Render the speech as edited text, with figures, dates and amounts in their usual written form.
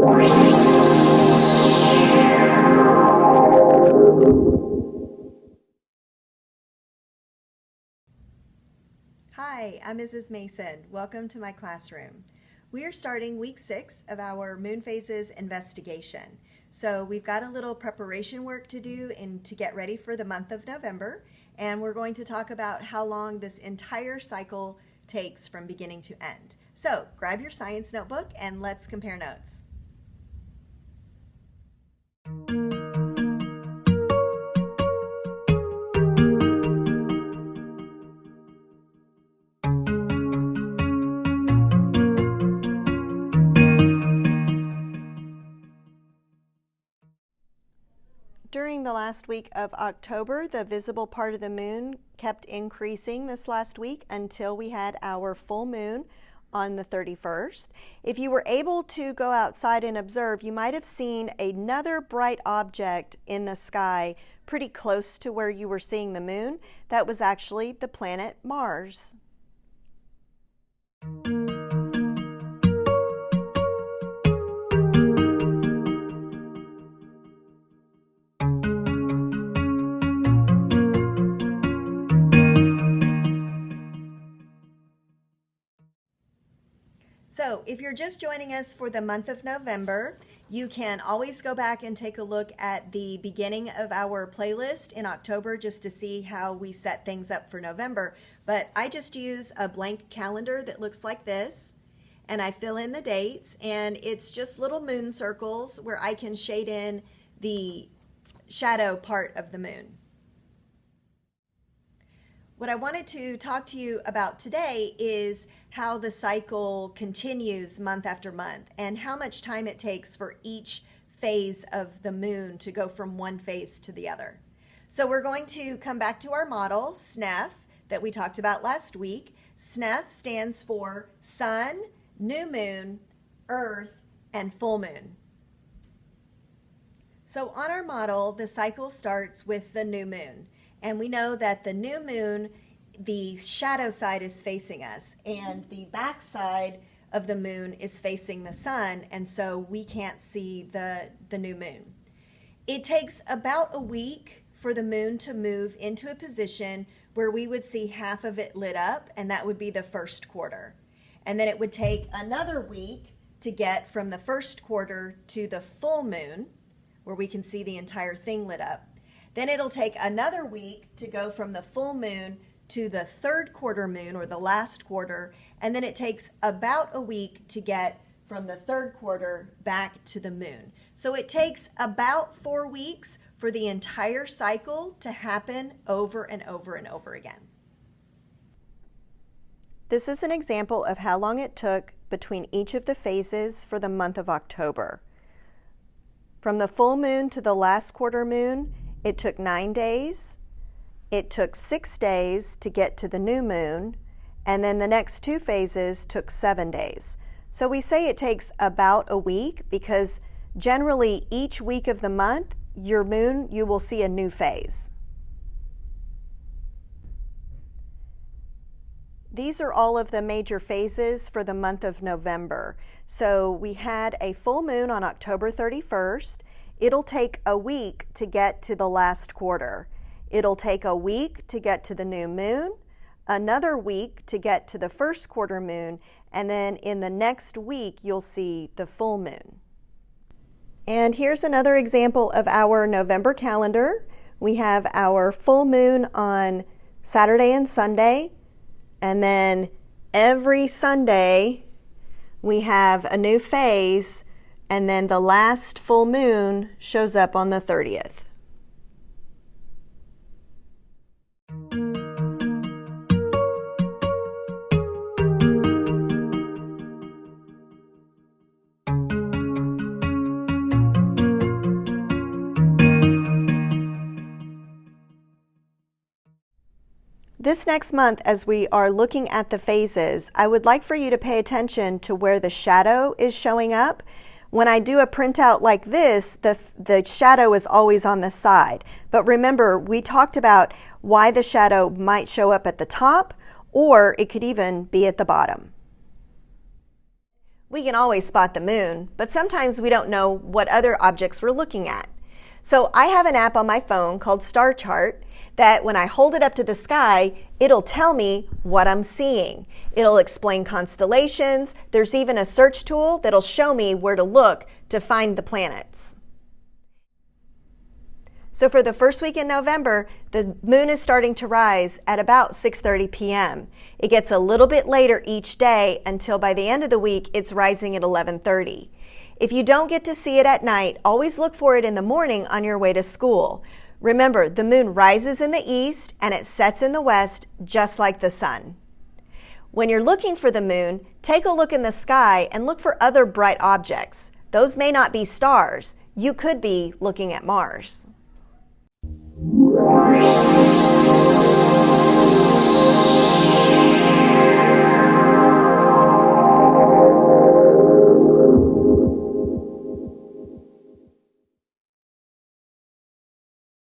Hi, I'm Mrs. Mason. Welcome to my classroom. We are starting week 6 of our moon phases investigation. So we've got a little preparation work to do to get ready for the month of November, and we're going to talk about how long this entire cycle takes from beginning to end. So grab your science notebook and let's compare notes. During the last week of October, the visible part of the moon kept increasing this last week until we had our full moon on the 31st. If you were able to go outside and observe, you might have seen another bright object in the sky pretty close to where you were seeing the moon. That was actually the planet Mars. So if you're just joining us for the month of November, you can always go back and take a look at the beginning of our playlist in October just to see how we set things up for November. But I just use a blank calendar that looks like this, and I fill in the dates, and it's just little moon circles where I can shade in the shadow part of the moon. What I wanted to talk to you about today is how the cycle continues month after month and how much time it takes for each phase of the moon to go from one phase to the other. So we're going to come back to our model, SNEF, that we talked about last week. SNEF stands for Sun, New Moon, Earth, and Full Moon. So on our model, the cycle starts with the new moon. And we know that the new moon, the shadow side is facing us, and the back side of the moon is facing the sun, and so we can't see the new moon. It takes about a week for the moon to move into a position where we would see half of it lit up, and that would be the first quarter. And then it would take another week to get from the first quarter to the full moon, where we can see the entire thing lit up. Then it'll take another week to go from the full moon to the third quarter moon, or the last quarter, and then it takes about a week to get from the third quarter back to the moon. So it takes about 4 weeks for the entire cycle to happen over and over and over again. This is an example of how long it took between each of the phases for the month of October. From the full moon to the last quarter moon, it took 9 days. It took 6 days to get to the new moon, and then the next 2 phases took 7 days. So we say it takes about a week because generally each week of the month, your moon, you will see a new phase. These are all of the major phases for the month of November. So we had a full moon on October 31st. It'll take a week to get to the last quarter. It'll take a week to get to the new moon, another week to get to the first quarter moon, and then in the next week you'll see the full moon. And here's another example of our November calendar. We have our full moon on Saturday and Sunday, and then every Sunday we have a new phase, and then the last full moon shows up on the 30th. This next month, as we are looking at the phases, I would like for you to pay attention to where the shadow is showing up. When I do a printout like this, the shadow is always on the side. But remember, we talked about why the shadow might show up at the top, or it could even be at the bottom. We can always spot the moon, but sometimes we don't know what other objects we're looking at. So I have an app on my phone called Star Chart that when I hold it up to the sky, it'll tell me what I'm seeing. It'll explain constellations. There's even a search tool that'll show me where to look to find the planets. So for the first week in November, the moon is starting to rise at about 6:30 p.m. It gets a little bit later each day until by the end of the week, it's rising at 11:30. If you don't get to see it at night, always look for it in the morning on your way to school. Remember, the moon rises in the east and it sets in the west, just like the sun. When you're looking for the moon, take a look in the sky and look for other bright objects. Those may not be stars. You could be looking at Mars.